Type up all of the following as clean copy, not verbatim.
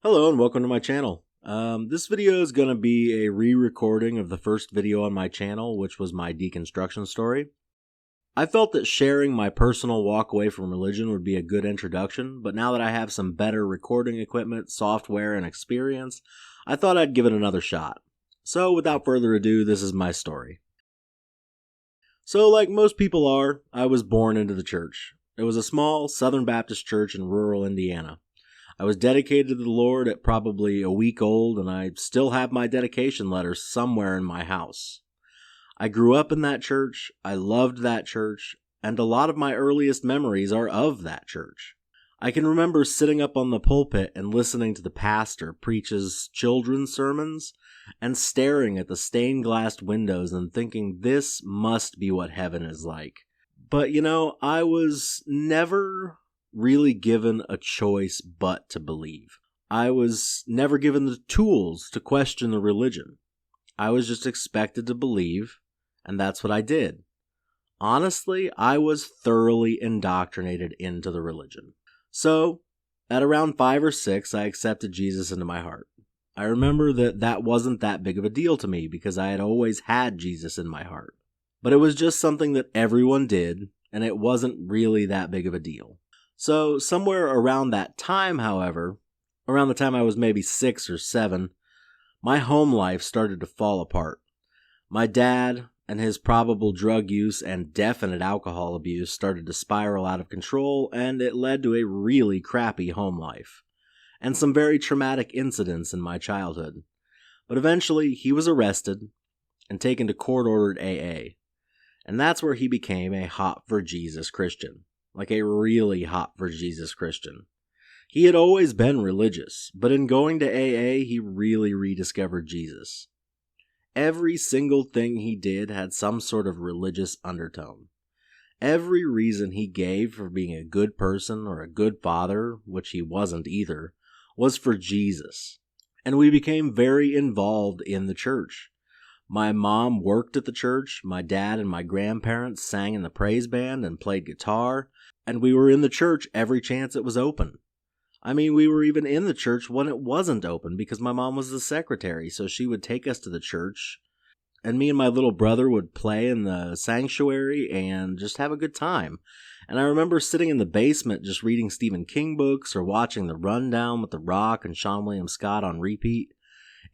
Hello and welcome to my channel. This video is going to be a re-recording of the first video on my channel, which was my deconstruction story. I felt that sharing my personal walk away from religion would be a good introduction, but now that I have some better recording equipment, software, and experience, I thought I'd give it another shot. So without further ado, this is my story. So like most people are, I was born into the church. It was a small Southern Baptist church in rural Indiana. I was dedicated to the Lord at probably a week old, and I still have my dedication letters somewhere in my house. I grew up in that church, I loved that church, and a lot of my earliest memories are of that church. I can remember sitting up on the pulpit and listening to the pastor preach his children's sermons, and staring at the stained glass windows and thinking this must be what heaven is like. But I was never really given a choice but to believe. I was never given the tools to question the religion. I was just expected to believe, and that's what I did. Honestly, I was thoroughly indoctrinated into the religion. So, at around 5 or 6, I accepted Jesus into my heart. I remember that wasn't that big of a deal to me because I had always had Jesus in my heart. But it was just something that everyone did, and it wasn't really that big of a deal. So somewhere around that time, however, around the time I was maybe 6 or 7, my home life started to fall apart. My dad and his probable drug use and definite alcohol abuse started to spiral out of control, and it led to a really crappy home life, and some very traumatic incidents in my childhood. But eventually, he was arrested and taken to court-ordered AA, and that's where he became a hot-for-Jesus Christian. Like a really hot-for-Jesus Christian. He had always been religious, but in going to AA, he really rediscovered Jesus. Every single thing he did had some sort of religious undertone. Every reason he gave for being a good person or a good father, which he wasn't either, was for Jesus. And we became very involved in the church. My mom worked at the church, my dad and my grandparents sang in the praise band and played guitar, and we were in the church every chance it was open. I mean, we were even in the church when it wasn't open because my mom was the secretary, so she would take us to the church, and me and my little brother would play in the sanctuary and just have a good time. And I remember sitting in the basement just reading Stephen King books or watching The Rundown with The Rock and Sean William Scott on repeat.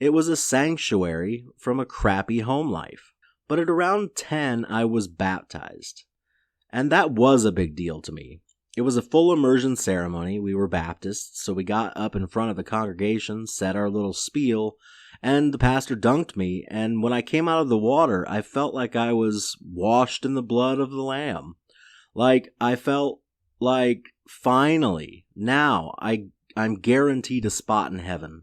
It was a sanctuary from a crappy home life. But at around 10, I was baptized. And that was a big deal to me. It was a full immersion ceremony. We were Baptists, so we got up in front of the congregation, said our little spiel, and the pastor dunked me, and when I came out of the water, I felt like I was washed in the blood of the Lamb. Like, I felt like, finally, now, I'm guaranteed a spot in heaven.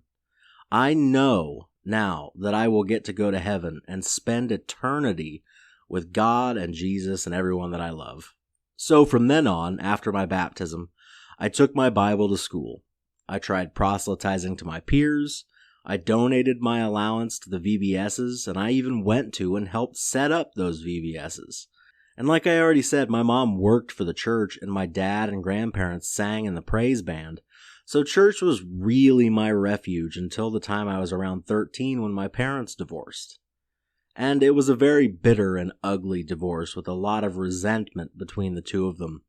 I know now that I will get to go to heaven and spend eternity with God and Jesus and everyone that I love. So from then on, after my baptism, I took my Bible to school. I tried proselytizing to my peers. I donated my allowance to the VBSs, and I even went to and helped set up those VBSs. And like I already said, my mom worked for the church, and my dad and grandparents sang in the praise band. So church was really my refuge until the time I was around 13 when my parents divorced. And it was a very bitter and ugly divorce with a lot of resentment between the two of them.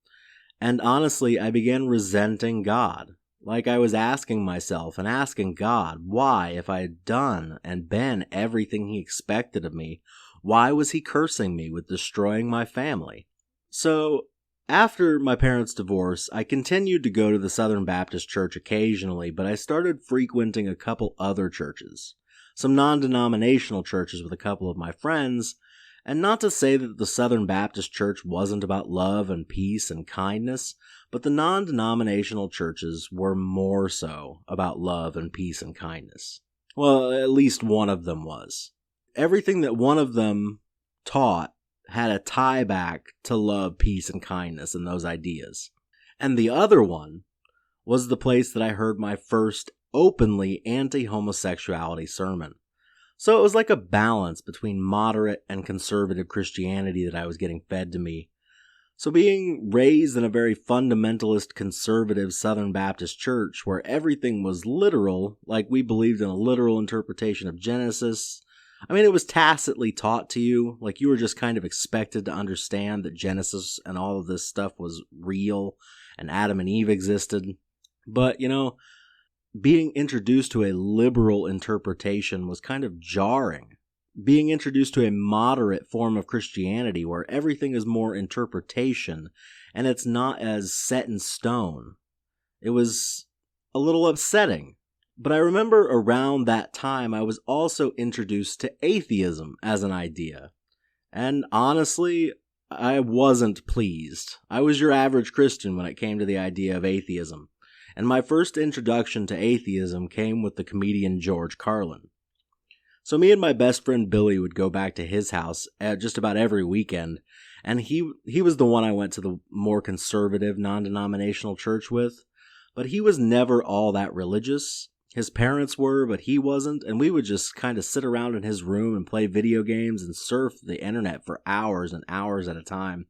And honestly, I began resenting God. Like I was asking myself and asking God, why, if I had done and been everything he expected of me, why was he cursing me with destroying my family? So, after my parents' divorce, I continued to go to the Southern Baptist Church occasionally, but I started frequenting a couple other churches. Some non-denominational churches with a couple of my friends, and not to say that the Southern Baptist Church wasn't about love and peace and kindness, but the non-denominational churches were more so about love and peace and kindness. Well, at least one of them was. Everything that one of them taught had a tie back to love, peace, and kindness and those ideas. And the other one was the place that I heard my first openly anti-homosexuality sermon. So it was like a balance between moderate and conservative Christianity that I was getting fed to me. So being raised in a very fundamentalist, conservative Southern Baptist church where everything was literal, like we believed in a literal interpretation of Genesis, I mean, it was tacitly taught to you, like you were just kind of expected to understand that Genesis and all of this stuff was real and Adam and Eve existed. But, being introduced to a liberal interpretation was kind of jarring. Being introduced to a moderate form of Christianity where everything is more interpretation and it's not as set in stone, it was a little upsetting. But I remember around that time I was also introduced to atheism as an idea. And honestly, I wasn't pleased. I was your average Christian when it came to the idea of atheism. And my first introduction to atheism came with the comedian George Carlin. So me and my best friend Billy would go back to his house just about every weekend, and he was the one I went to the more conservative, non-denominational church with, but he was never all that religious. His parents were, but he wasn't, and we would just kind of sit around in his room and play video games and surf the internet for hours and hours at a time.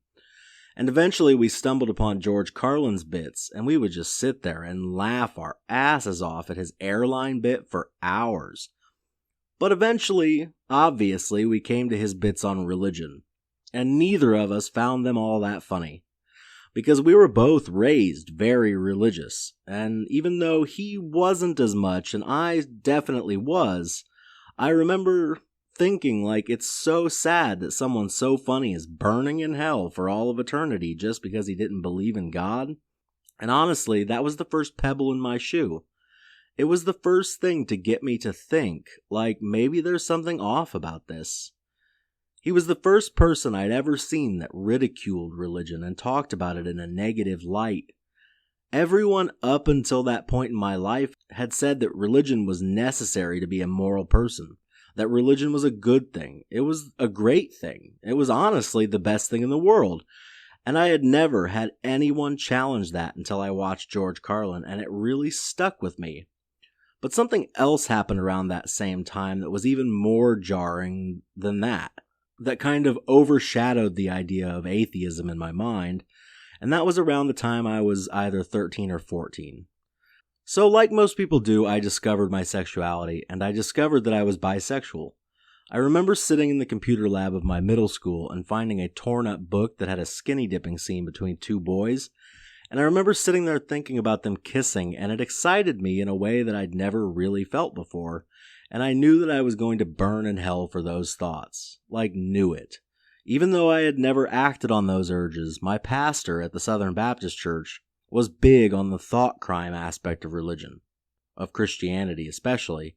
And eventually we stumbled upon George Carlin's bits, and we would just sit there and laugh our asses off at his airline bit for hours. But eventually, obviously, we came to his bits on religion, and neither of us found them all that funny, because we were both raised very religious, and even though he wasn't as much, and I definitely was, I remember thinking like it's so sad that someone so funny is burning in hell for all of eternity just because he didn't believe in God. And honestly, that was the first pebble in my shoe. It was the first thing to get me to think, like, maybe there's something off about this. He was the first person I'd ever seen that ridiculed religion and talked about it in a negative light. Everyone up until that point in my life had said that religion was necessary to be a moral person, that religion was a good thing. It was a great thing. It was honestly the best thing in the world. And I had never had anyone challenge that until I watched George Carlin, and it really stuck with me. But something else happened around that same time that was even more jarring than that kind of overshadowed the idea of atheism in my mind, and that was around the time I was either 13 or 14. So like most people do, I discovered my sexuality, and I discovered that I was bisexual. I remember sitting in the computer lab of my middle school and finding a torn up book that had a skinny dipping scene between two boys, and I remember sitting there thinking about them kissing, and it excited me in a way that I'd never really felt before, and I knew that I was going to burn in hell for those thoughts. Like, knew it. Even though I had never acted on those urges, my pastor at the Southern Baptist Church was big on the thought crime aspect of religion, of Christianity especially.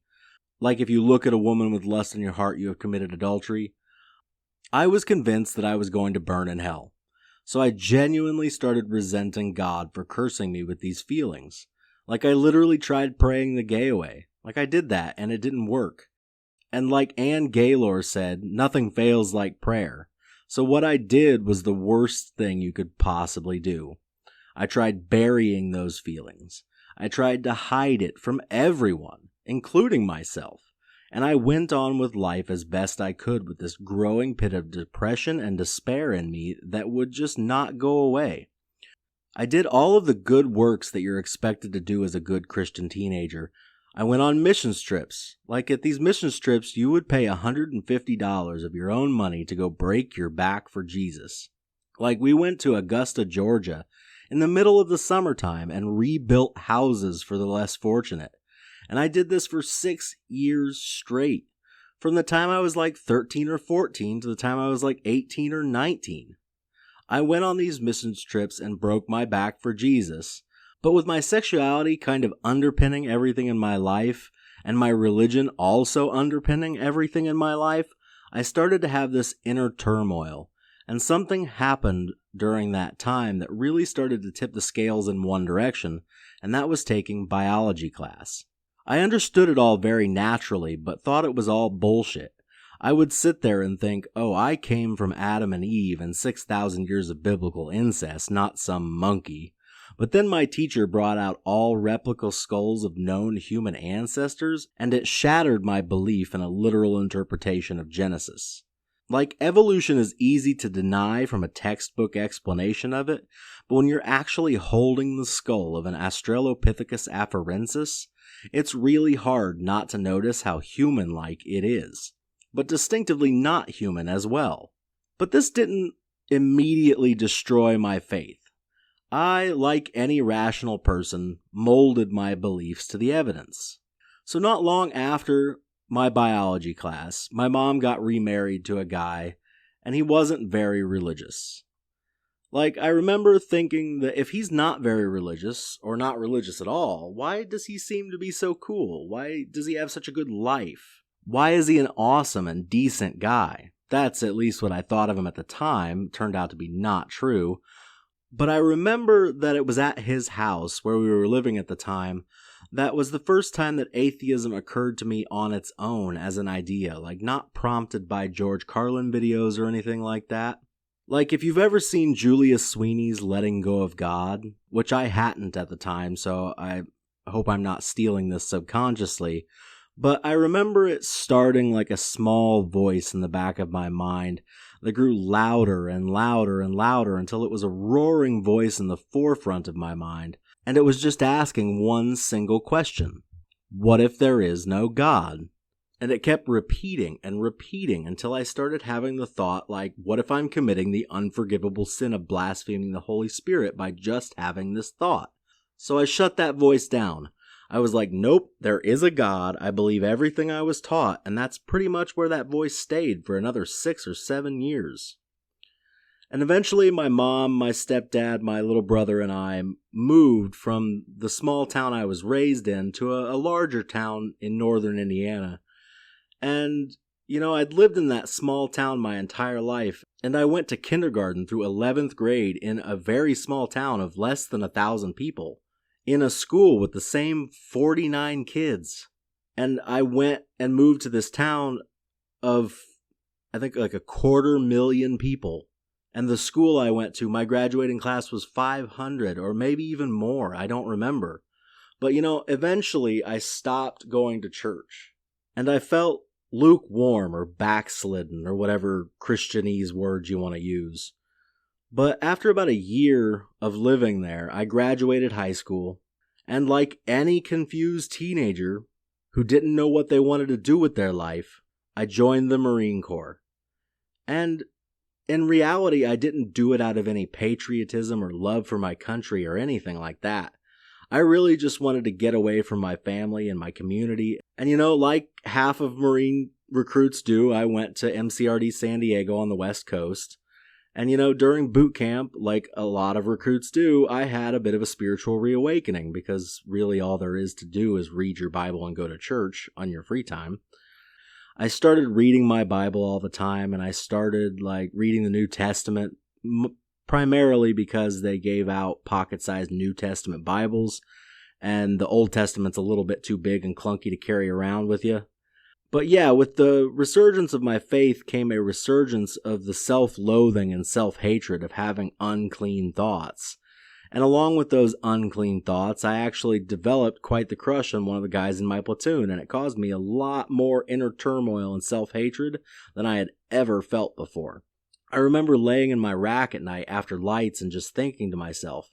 Like, if you look at a woman with lust in your heart, you have committed adultery. I was convinced that I was going to burn in hell. So I genuinely started resenting God for cursing me with these feelings. Like, I literally tried praying the gay away. Like, I did that, and it didn't work. And like Anne Gaylor said, nothing fails like prayer. So what I did was the worst thing you could possibly do. I tried burying those feelings. I tried to hide it from everyone, including myself. And I went on with life as best I could with this growing pit of depression and despair in me that would just not go away. I did all of the good works that you're expected to do as a good Christian teenager. I went on mission trips. Like, at these mission trips, you would pay $150 of your own money to go break your back for Jesus. Like, we went to Augusta, Georgia, in the middle of the summertime and rebuilt houses for the less fortunate. And I did this for 6 years straight, from the time I was like 13 or 14 to the time I was like 18 or 19. I went on these mission trips and broke my back for Jesus, but with my sexuality kind of underpinning everything in my life, and my religion also underpinning everything in my life, I started to have this inner turmoil, and something happened during that time that really started to tip the scales in one direction, and that was taking biology class. I understood it all very naturally, but thought it was all bullshit. I would sit there and think, oh, I came from Adam and Eve and 6,000 years of biblical incest, not some monkey. But then my teacher brought out all replica skulls of known human ancestors, and it shattered my belief in a literal interpretation of Genesis. Like, evolution is easy to deny from a textbook explanation of it, but when you're actually holding the skull of an Australopithecus afarensis, it's really hard not to notice how human-like it is, but distinctively not human as well. But this didn't immediately destroy my faith. I, like any rational person, molded my beliefs to the evidence. So not long after my biology class, my mom got remarried to a guy, and he wasn't very religious. Like, I remember thinking that if he's not very religious, or not religious at all, why does he seem to be so cool? Why does he have such a good life? Why is he an awesome and decent guy? That's at least what I thought of him at the time. Turned out to be not true. But I remember that it was at his house, where we were living at the time, that was the first time that atheism occurred to me on its own as an idea, like not prompted by George Carlin videos or anything like that. Like, if you've ever seen Julius Sweeney's Letting Go of God, which I hadn't at the time, so I hope I'm not stealing this subconsciously, but I remember it starting like a small voice in the back of my mind that grew louder and louder and louder until it was a roaring voice in the forefront of my mind, and it was just asking one single question: what if there is no God? And it kept repeating and repeating until I started having the thought, like, what if I'm committing the unforgivable sin of blaspheming the Holy Spirit by just having this thought? So I shut that voice down. I was like, nope, there is a God. I believe everything I was taught, and that's pretty much where that voice stayed for another 6 or 7 years. And eventually my mom, my stepdad, my little brother, and I moved from the small town I was raised in to a larger town in northern Indiana. And, I'd lived in that small town my entire life, and I went to kindergarten through 11th grade in a very small town of less than 1,000 people, in a school with the same 49 kids. And I went and moved to this town of, I think, like 250,000 people. And the school I went to, my graduating class was 500 or maybe even more. I don't remember. But, eventually I stopped going to church. And I felt lukewarm or backslidden or whatever Christianese words you want to use. But after about a year of living there, I graduated high school. And like any confused teenager who didn't know what they wanted to do with their life, I joined the Marine Corps. And in reality, I didn't do it out of any patriotism or love for my country or anything like that. I really just wanted to get away from my family and my community. And like half of Marine recruits do, I went to MCRD San Diego on the West Coast. And during boot camp, like a lot of recruits do, I had a bit of a spiritual reawakening, because really all there is to do is read your Bible and go to church on your free time. I started reading my Bible all the time, and I started reading the New Testament, primarily because they gave out pocket-sized New Testament Bibles, and the Old Testament's a little bit too big and clunky to carry around with you. But yeah, with the resurgence of my faith came a resurgence of the self-loathing and self-hatred of having unclean thoughts. And along with those unclean thoughts, I actually developed quite the crush on one of the guys in my platoon, and it caused me a lot more inner turmoil and self-hatred than I had ever felt before. I remember laying in my rack at night after lights and just thinking to myself,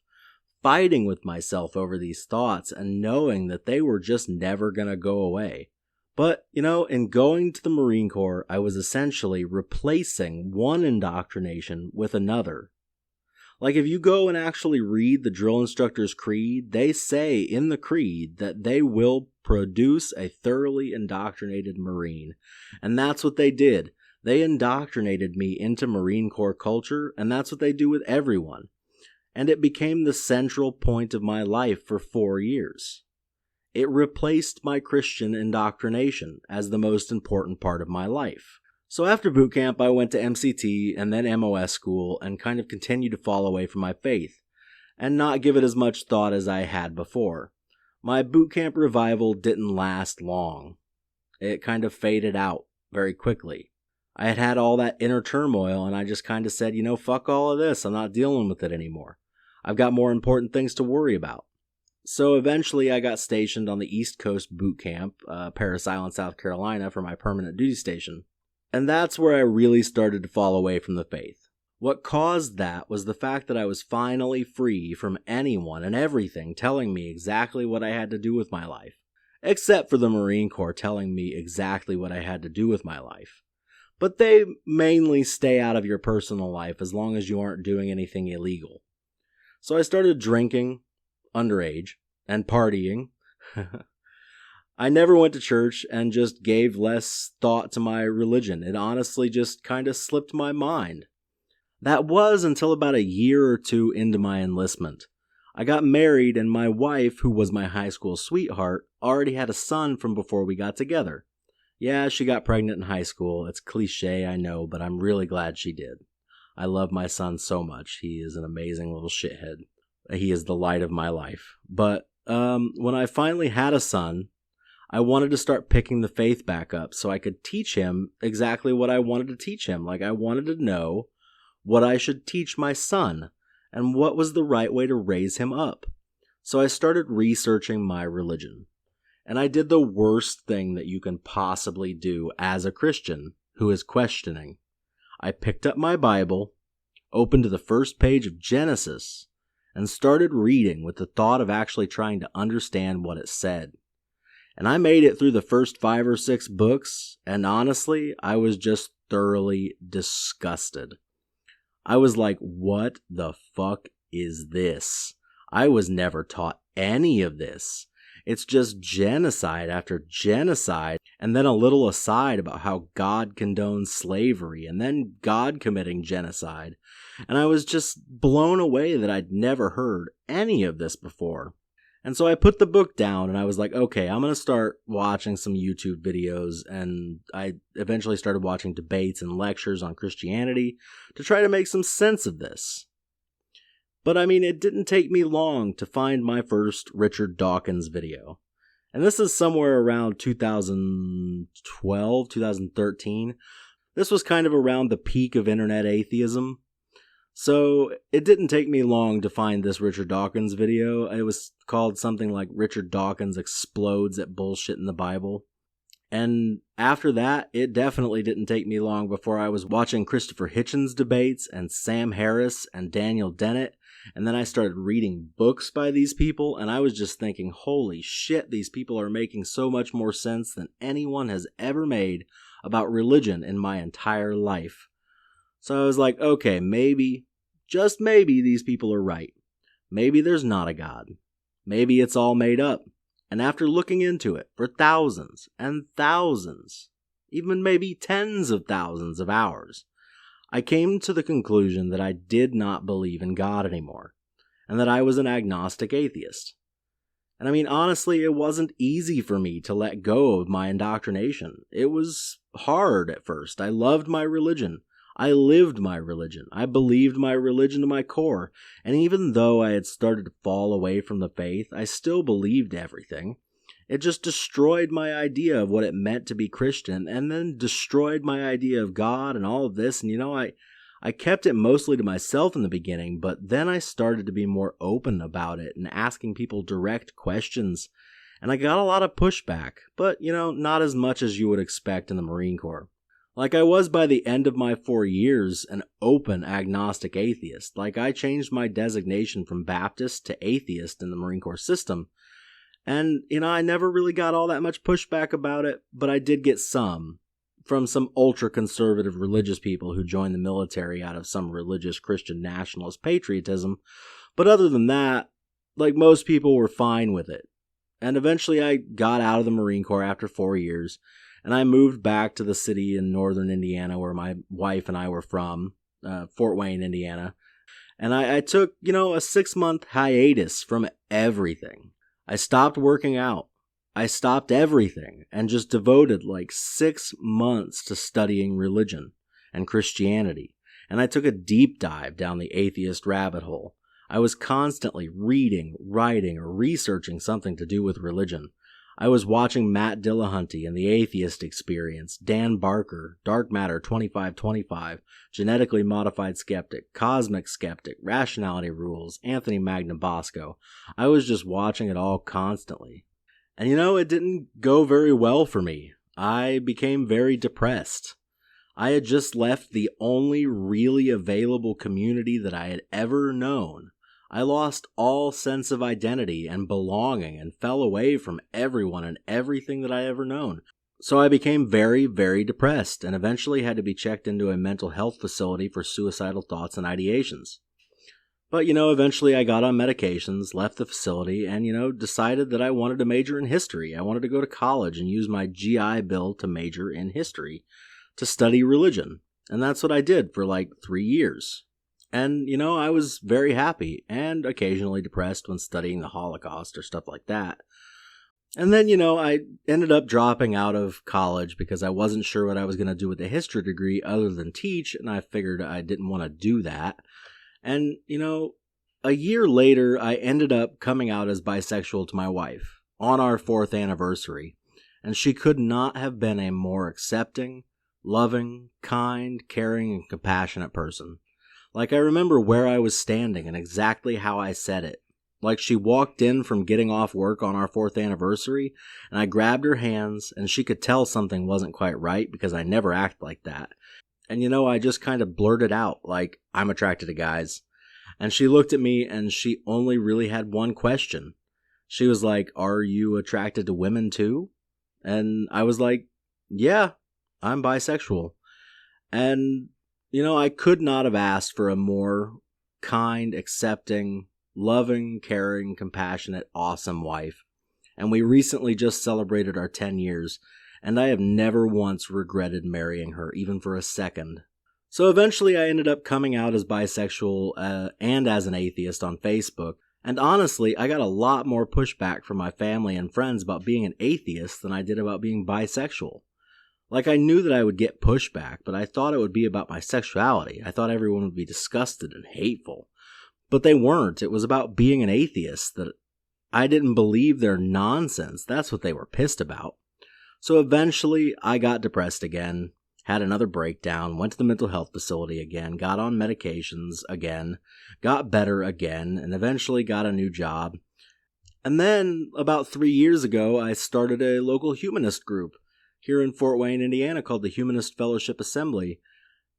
fighting with myself over these thoughts and knowing that they were just never going to go away. But, in going to the Marine Corps, I was essentially replacing one indoctrination with another. Like, if you go and actually read the drill instructor's creed, they say in the creed that they will produce a thoroughly indoctrinated Marine. And that's what they did. They indoctrinated me into Marine Corps culture, and that's what they do with everyone. And it became the central point of my life for 4 years. It replaced my Christian indoctrination as the most important part of my life. So after boot camp, I went to MCT and then MOS school and kind of continued to fall away from my faith and not give it as much thought as I had before. My boot camp revival didn't last long. It kind of faded out very quickly. I had had all that inner turmoil, and I just kind of said, fuck all of this. I'm not dealing with it anymore. I've got more important things to worry about. So eventually I got stationed on the East Coast boot camp, Parris Island, South Carolina, for my permanent duty station. And that's where I really started to fall away from the faith. What caused that was the fact that I was finally free from anyone and everything telling me exactly what I had to do with my life. Except for the Marine Corps telling me exactly what I had to do with my life. But they mainly stay out of your personal life as long as you aren't doing anything illegal. So I started drinking, underage, and partying. I never went to church and just gave less thought to my religion. It honestly just kind of slipped my mind. That was until about a year or two into my enlistment. I got married and my wife, who was my high school sweetheart, already had a son from before we got together. Yeah, she got pregnant in high school. It's cliche, I know, but I'm really glad she did. I love my son so much. He is an amazing little shithead. He is the light of my life. But when I finally had a son, I wanted to start picking the faith back up so I could teach him exactly what I wanted to teach him. Like, I wanted to know what I should teach my son and what was the right way to raise him up. So I started researching my religion. And I did the worst thing that you can possibly do as a Christian who is questioning. I picked up my Bible, opened to the first page of Genesis, and started reading with the thought of actually trying to understand what it said. And I made it through the first 5 or 6 books, and honestly, I was just thoroughly disgusted. I was like, what the fuck is this? I was never taught any of this. It's just genocide after genocide, and then a little aside about how God condones slavery, and then God committing genocide. And I was just blown away that I'd never heard any of this before. And so I put the book down and I was like, okay, I'm going to start watching some YouTube videos. And I eventually started watching debates and lectures on Christianity to try to make some sense of this. But I mean, it didn't take me long to find my first Richard Dawkins video. And this is somewhere around 2012, 2013. This was kind of around the peak of internet atheism. So it didn't take me long to find this Richard Dawkins video. It was called something like Richard Dawkins Explodes at Bullshit in the Bible. And after that, it definitely didn't take me long before I was watching Christopher Hitchens debates and Sam Harris and Daniel Dennett. And then I started reading books by these people, and I was just thinking, holy shit, these people are making so much more sense than anyone has ever made about religion in my entire life. So I was like, okay, maybe, just maybe, these people are right. Maybe there's not a God. Maybe it's all made up. And after looking into it for thousands and thousands, even maybe tens of thousands of hours, I came to the conclusion that I did not believe in God anymore, and that I was an agnostic atheist. And I mean, honestly, it wasn't easy for me to let go of my indoctrination. It was hard at first. I loved my religion. I lived my religion. I believed my religion to my core. And even though I had started to fall away from the faith, I still believed everything. It just destroyed my idea of what it meant to be Christian, and then destroyed my idea of God and all of this. And I kept it mostly to myself in the beginning, but then I started to be more open about it and asking people direct questions. And I got a lot of pushback, but not as much as you would expect in the Marine Corps. Like, I was by the end of my 4 years an open agnostic atheist. Like, I changed my designation from Baptist to atheist in the Marine Corps system. And, I never really got all that much pushback about it, but I did get some from some ultra-conservative religious people who joined the military out of some religious Christian nationalist patriotism. But other than that, like, most people were fine with it. And eventually I got out of the Marine Corps after 4 years. And I moved back to the city in northern Indiana where my wife and I were from, Fort Wayne, Indiana. And I took, a 6-month hiatus from everything. I stopped working out. I stopped everything and just devoted like 6 months to studying religion and Christianity. And I took a deep dive down the atheist rabbit hole. I was constantly reading, writing, or researching something to do with religion. I was watching Matt Dillahunty and the Atheist Experience, Dan Barker, Dark Matter 2525, Genetically Modified Skeptic, Cosmic Skeptic, Rationality Rules, Anthony Magnabosco. I was just watching it all constantly. And it didn't go very well for me. I became very depressed. I had just left the only really available community that I had ever known. I lost all sense of identity and belonging and fell away from everyone and everything that I ever known. So I became very, very depressed and eventually had to be checked into a mental health facility for suicidal thoughts and ideations. But, eventually I got on medications, left the facility, and, decided that I wanted to major in history. I wanted to go to college and use my GI Bill to major in history, to study religion. And that's what I did for like 3 years. And, I was very happy and occasionally depressed when studying the Holocaust or stuff like that. And then, I ended up dropping out of college because I wasn't sure what I was going to do with a history degree other than teach, and I figured I didn't want to do that. And, a year later, I ended up coming out as bisexual to my wife on our 4th anniversary, and she could not have been a more accepting, loving, kind, caring, and compassionate person. Like, I remember where I was standing and exactly how I said it. Like, she walked in from getting off work on our 4th anniversary, and I grabbed her hands, and she could tell something wasn't quite right because I never act like that. And I just kind of blurted out, like, I'm attracted to guys. And she looked at me and she only really had one question. She was like, are you attracted to women too? And I was like, yeah, I'm bisexual. And, I could not have asked for a more kind, accepting, loving, caring, compassionate, awesome wife. And we recently just celebrated our 10 years. And I have never once regretted marrying her, even for a second. So eventually I ended up coming out as bisexual and as an atheist on Facebook. And honestly, I got a lot more pushback from my family and friends about being an atheist than I did about being bisexual. Like, I knew that I would get pushback, but I thought it would be about my sexuality. I thought everyone would be disgusted and hateful. But they weren't. It was about being an atheist, that I didn't believe their nonsense. That's what they were pissed about. So eventually, I got depressed again, had another breakdown, went to the mental health facility again, got on medications again, got better again, and eventually got a new job. And then, about 3 years ago, I started a local humanist group here in Fort Wayne, Indiana, called the Humanist Fellowship Assembly.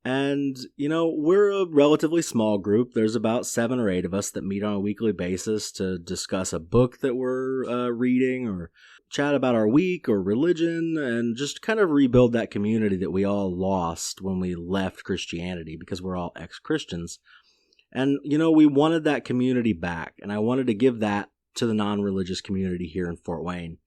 And, we're a relatively small group. There's about 7 or 8 of us that meet on a weekly basis to discuss a book that we're reading, or chat about our week or religion, and just kind of rebuild that community that we all lost when we left Christianity, because we're all ex-Christians. And, we wanted that community back, and I wanted to give that to the non-religious community here in Fort Wayne.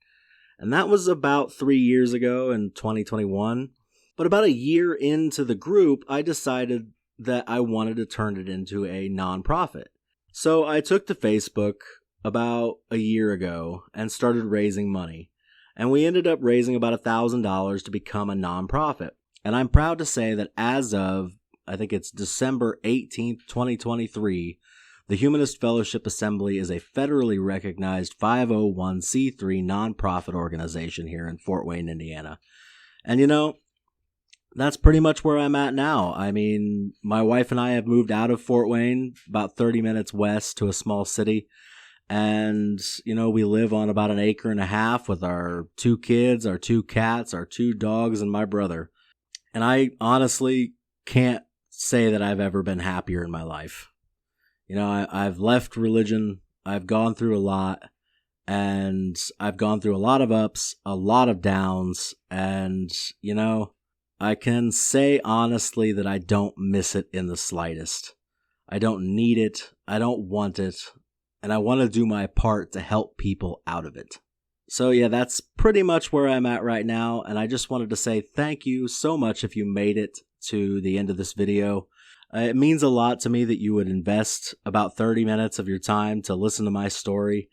And that was about 3 years ago in 2021. But about a year into the group, I decided that I wanted to turn it into a nonprofit. So I took to Facebook about a year ago and started raising money. And we ended up raising about $1,000 to become a nonprofit. And I'm proud to say that as of, I think it's December 18th, 2023, the Humanist Fellowship Assembly is a federally recognized 501c3 nonprofit organization here in Fort Wayne, Indiana. And that's pretty much where I'm at now. I mean, my wife and I have moved out of Fort Wayne, about 30 minutes west to a small city. And, we live on about 1.5 acres with our 2 kids, our 2 cats, our 2 dogs, and my brother. And I honestly can't say that I've ever been happier in my life. I've left religion. I've gone through a lot. And I've gone through a lot of ups, a lot of downs. And, I can say honestly that I don't miss it in the slightest. I don't need it. I don't want it. And I want to do my part to help people out of it. So yeah, that's pretty much where I'm at right now. And I just wanted to say thank you so much if you made it to the end of this video. It means a lot to me that you would invest about 30 minutes of your time to listen to my story.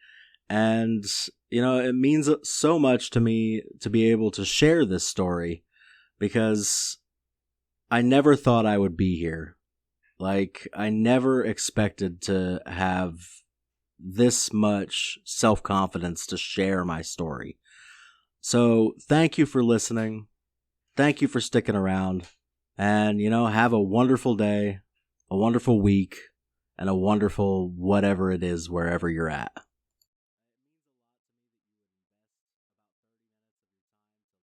And, it means so much to me to be able to share this story, because I never thought I would be here. Like, I never expected to have this much self-confidence to share my story. So thank you for listening. Thank you for sticking around. And, have a wonderful day, a wonderful week, and a wonderful whatever it is wherever you're at.